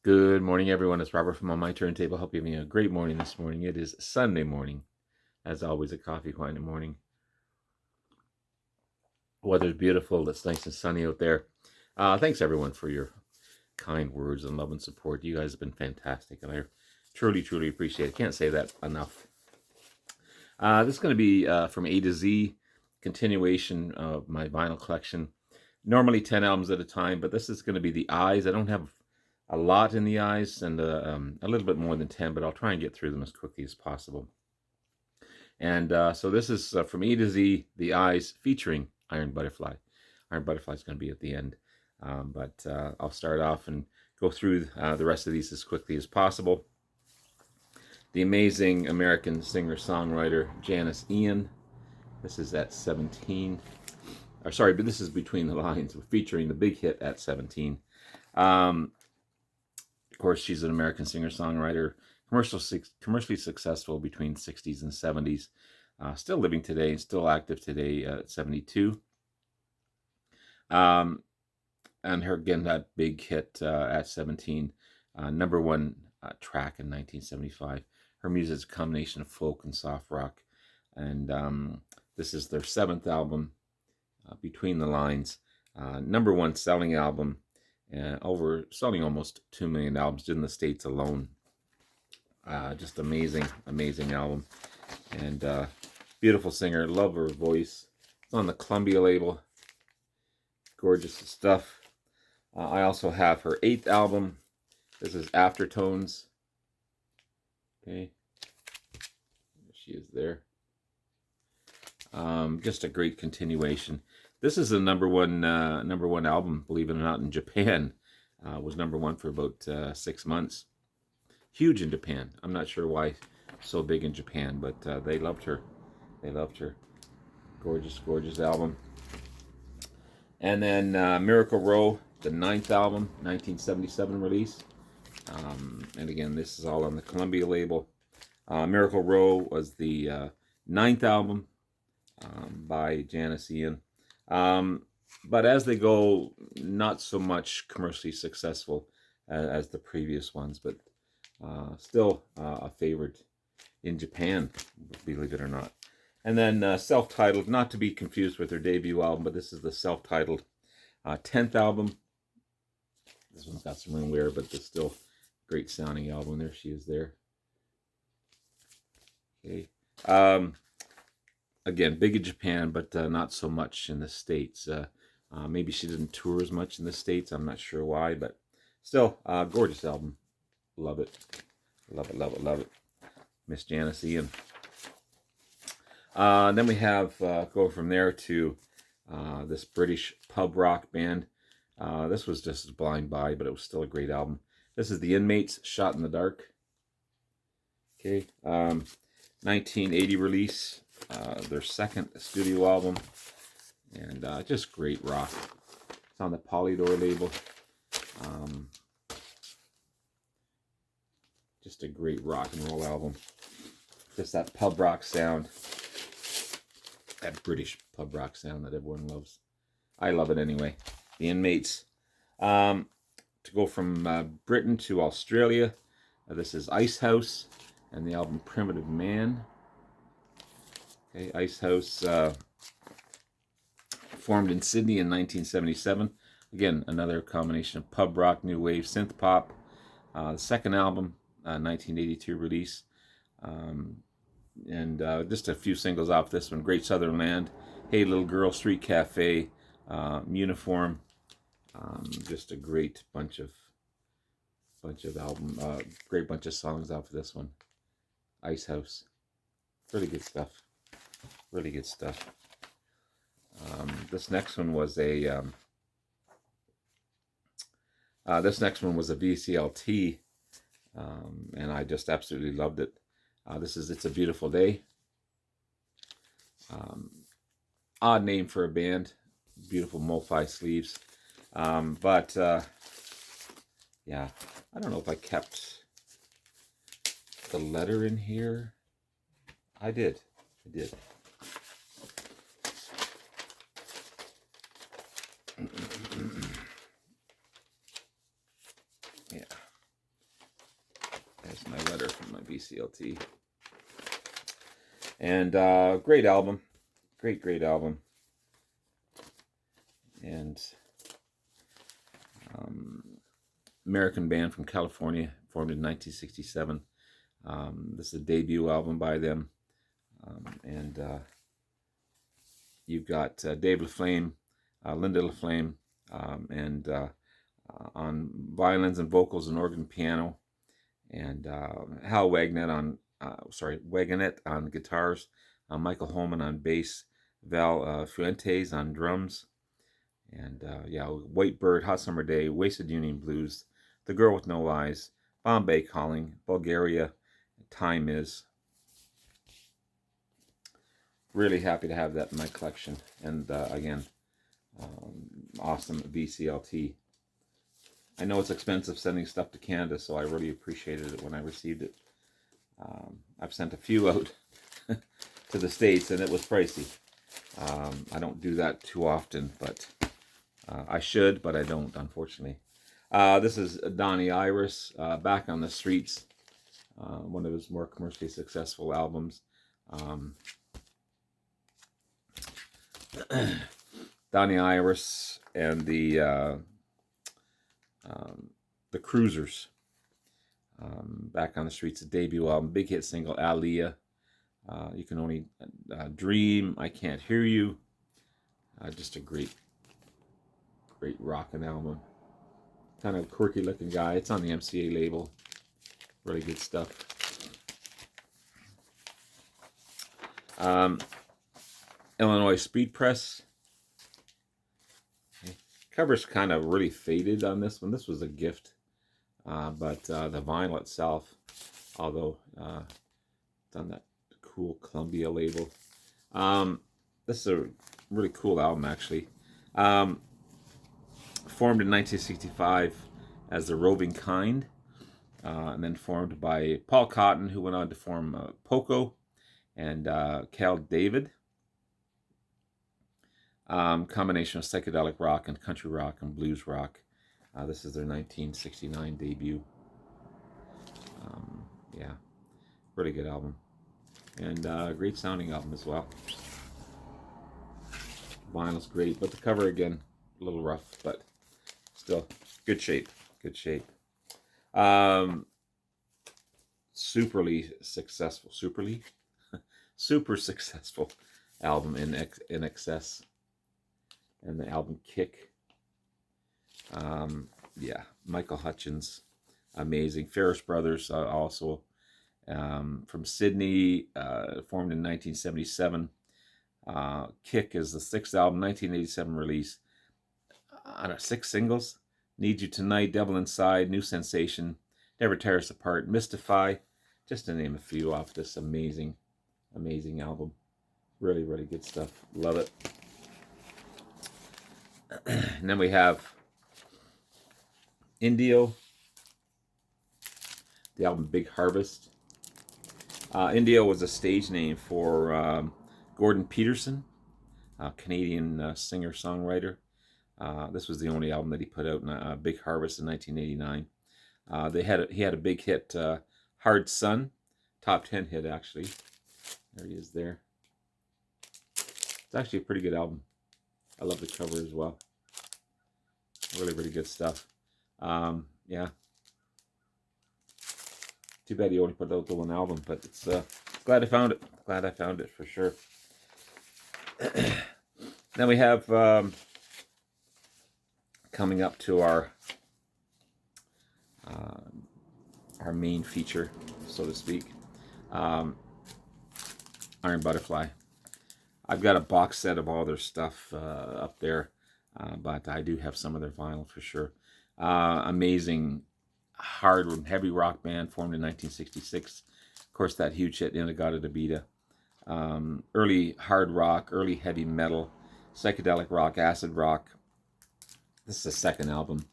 Good morning, everyone. It's Robert from On My Turntable. Hope you're having a great morning this morning. It is Sunday morning. As always, a coffee quiet in the morning. Weather's beautiful. It's nice and sunny out there. Thanks, everyone, for your kind words and love and support. You guys have been fantastic, and I truly, truly appreciate it. Can't say that enough. This is going to be from A to Z, continuation of my vinyl collection. Normally 10 albums at a time, but this is going to be the eyes. I don't have a lot in the eyes and a little bit more than 10, but I'll try and get through them as quickly as possible. And so this is from E to Z, the eyes, featuring Iron Butterfly. Iron Butterfly is going to be at the end, but I'll start off and go through the rest of these as quickly as possible. The amazing American singer-songwriter Janis Ian. This is at 17. Or sorry, but this is Between the Lines, featuring the big hit at 17. Of course, she's an American singer-songwriter, commercially successful between 60s and 70s. Still living today, still active today at 72. And her, again, that big hit at 17, number one track in 1975. Her music is a combination of folk and soft rock. And this is their seventh album, Between the Lines. Number one selling album, selling almost 2 million albums in the States alone. Just amazing, amazing album. And beautiful singer, love her voice. It's on the Columbia label. Gorgeous stuff. I also have her 8th album. This is Aftertones. Okay. She is there. Just a great continuation. This is a number one album, believe it or not, in Japan. Was number one for about 6 months. Huge in Japan. I'm not sure why so big in Japan, but they loved her. They loved her. Gorgeous, gorgeous album. And then Miracle Row, the 9th album, 1977 release. And again, this is all on the Columbia label. Miracle Row was the 9th album by Janis Ian. But as they go, not so much commercially successful as the previous ones, but still a favorite in Japan, believe it or not. And then self-titled, not to be confused with their debut album, but this is the self-titled 10th album. This one's got some room wear, but it's still great sounding album. There she is there. Okay. Again, big in Japan, but not so much in the States. Maybe she didn't tour as much in the States. I'm not sure why, but still, gorgeous album. Love it. Love it, love it, love it. Miss Janis Ian. Then we have, go from there to this British pub rock band. This was just a blind buy, but it was still a great album. This is The Inmates, Shot in the Dark. Okay. 1980 release. Their second studio album. And just great rock. It's on the Polydor label. Just a great rock and roll album. Just that pub rock sound. That British pub rock sound that everyone loves. I love it anyway. The Inmates. To go from Britain to Australia, this is Icehouse and the album Primitive Man. Okay, Icehouse formed in Sydney in 1977. Again, another combination of pub rock, new wave, synth pop. The second album, 1982 release. And just a few singles off this one: Great Southern Land, Hey Little Girl, Street Cafe, Uniform. Just a great bunch of album, great bunch of songs off of this one. Icehouse, really good stuff. Really good stuff. This next one was a VCLT, and I just absolutely loved it. This is It's a Beautiful Day. Odd name for a band. Beautiful MoFi sleeves. But yeah, I don't know if I kept the letter in here. I did. Yeah. from my VCLT. And great album. Great album. And American band from California, formed in 1967. This is a debut album by them. And you've got Dave LaFlame, Linda LaFlame, and on violins and vocals and organ piano, and Hal Wagenet on guitars, Michael Holman on bass, Val Fuentes on drums, and yeah, White Bird, Hot Summer Day, Wasted Union Blues, The Girl with No Eyes, Bombay Calling, Bulgaria, Time Is. Really happy to have that in my collection. And again, awesome VCLT. I know it's expensive sending stuff to Canada, so I really appreciated it when I received it. I've sent a few out to the States, and it was pricey. I don't do that too often, but I should, but I don't, unfortunately. This is Donnie Iris, Back on the Streets, one of his more commercially successful albums. Donnie Iris and the Cruisers, Back on the Streets, a debut album, big hit single, Aaliyah, You Can Only Dream, I Can't Hear You, just a great rockin' album. Kind of quirky looking guy. It's on the MCA label. Really good stuff. Illinois Speed Press. Okay. Cover's kind of really faded on this one. This was a gift. But the vinyl itself, although it's on that cool Columbia label. This is a really cool album, actually. Formed in 1965 as the Roving Kind, and then formed by Paul Cotton, who went on to form Poco, and Cal David. Combination of psychedelic rock and country rock and blues rock. This is their 1969 debut. Yeah, really good album. And great sounding album as well. Vinyl's great, but the cover, again, a little rough, but still good shape. Good shape. Superly successful. Super successful album, In Excess. And the album Kick. Yeah, Michael Hutchence, amazing. Ferris Brothers, also from Sydney, formed in 1977. Kick is the sixth album, 1987 release. 6 singles: Need You Tonight, Devil Inside, New Sensation, Never Tear Us Apart, Mystify, just to name a few off this amazing album. Really good stuff. Love it. And then we have Indio, the album Big Harvest. Indio was a stage name for Gordon Peterson, a Canadian singer-songwriter. This was the only album that he put out, in Big Harvest, in 1989. He had a big hit, Hard Sun, top 10 hit, actually. There he is there. It's actually a pretty good album. I love the cover as well. Really good stuff. Yeah. Too bad he only put out the one album, but it's glad I found it. Glad I found it for sure. Then we have coming up to our main feature, so to speak, Iron Butterfly. I've got a box set of all their stuff up there, but I do have some of their vinyl for sure. Amazing hard and heavy rock band, formed in 1966. Of course, that huge hit, In-A-Gadda-Da-Vida. Early hard rock, early heavy metal, psychedelic rock, acid rock. This is the second album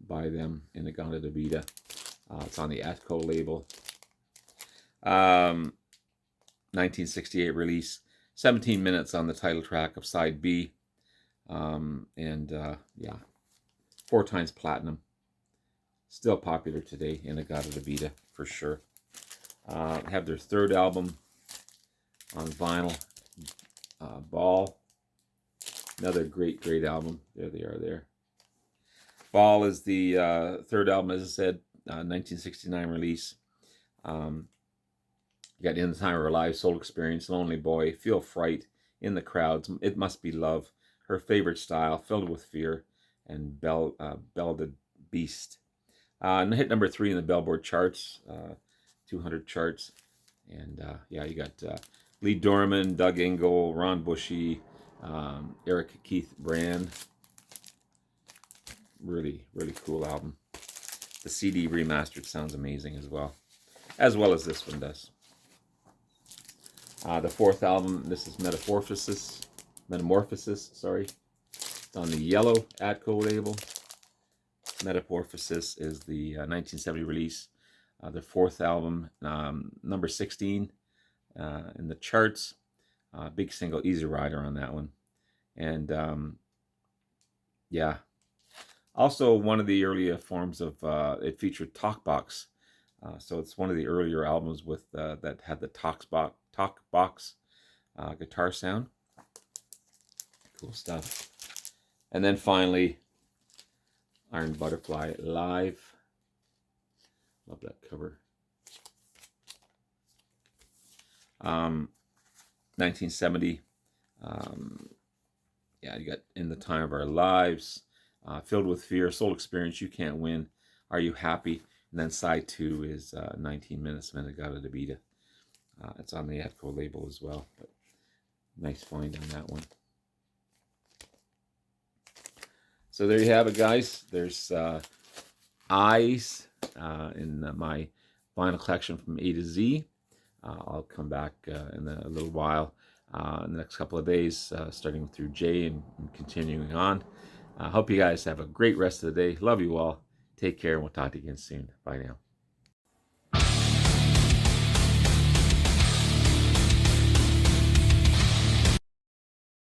by them, In-A-Gadda-Da-Vida. It's on the Atco label. 1968 release. 17 minutes on the title track of side B. Yeah, 4 times platinum. Still popular today, In-A-Gadda-Da-Vida, for sure. Have their third album on vinyl, Ball. Another great album. There they are there. Ball is the third album, as I said, 1969 release. You got In the Time of Her Life, Soul Experience, Lonely Boy, Feel Fright, In the Crowds, It Must Be Love, Her Favorite Style, Filled with Fear, and Belted Beast. And hit number 3 in the Billboard charts, 200 charts. And yeah, you got Lee Dorman, Doug Engel, Ron Bushy, Eric Keith Brand. Really cool album. The CD remastered sounds amazing as well as this one does. The fourth album, this is Metamorphosis, sorry. It's on the yellow Atco label. Metamorphosis is the 1970 release. The fourth album, number 16 in the charts. Big single, Easy Rider on that one. And yeah. Also, one of the earlier forms of, it featured TalkBox. So it's one of the earlier albums with that had the TalkBox guitar sound. Cool stuff. And then finally, Iron Butterfly Live. Love that cover. 1970. Yeah, you got In the Time of Our Lives, Filled with Fear, Soul Experience, You Can't Win, Are You Happy? And then side 2 is 19 Minutes, Men-A-Gadda-Da-Vida. It's on the Atco label as well. But nice find on that one. So there you have it, guys. There's Eyes in my vinyl collection from A to Z. I'll come back in a little while, in the next couple of days, starting through J and continuing on. I hope you guys have a great rest of the day. Love you all. Take care, and we'll talk to you again soon. Bye now.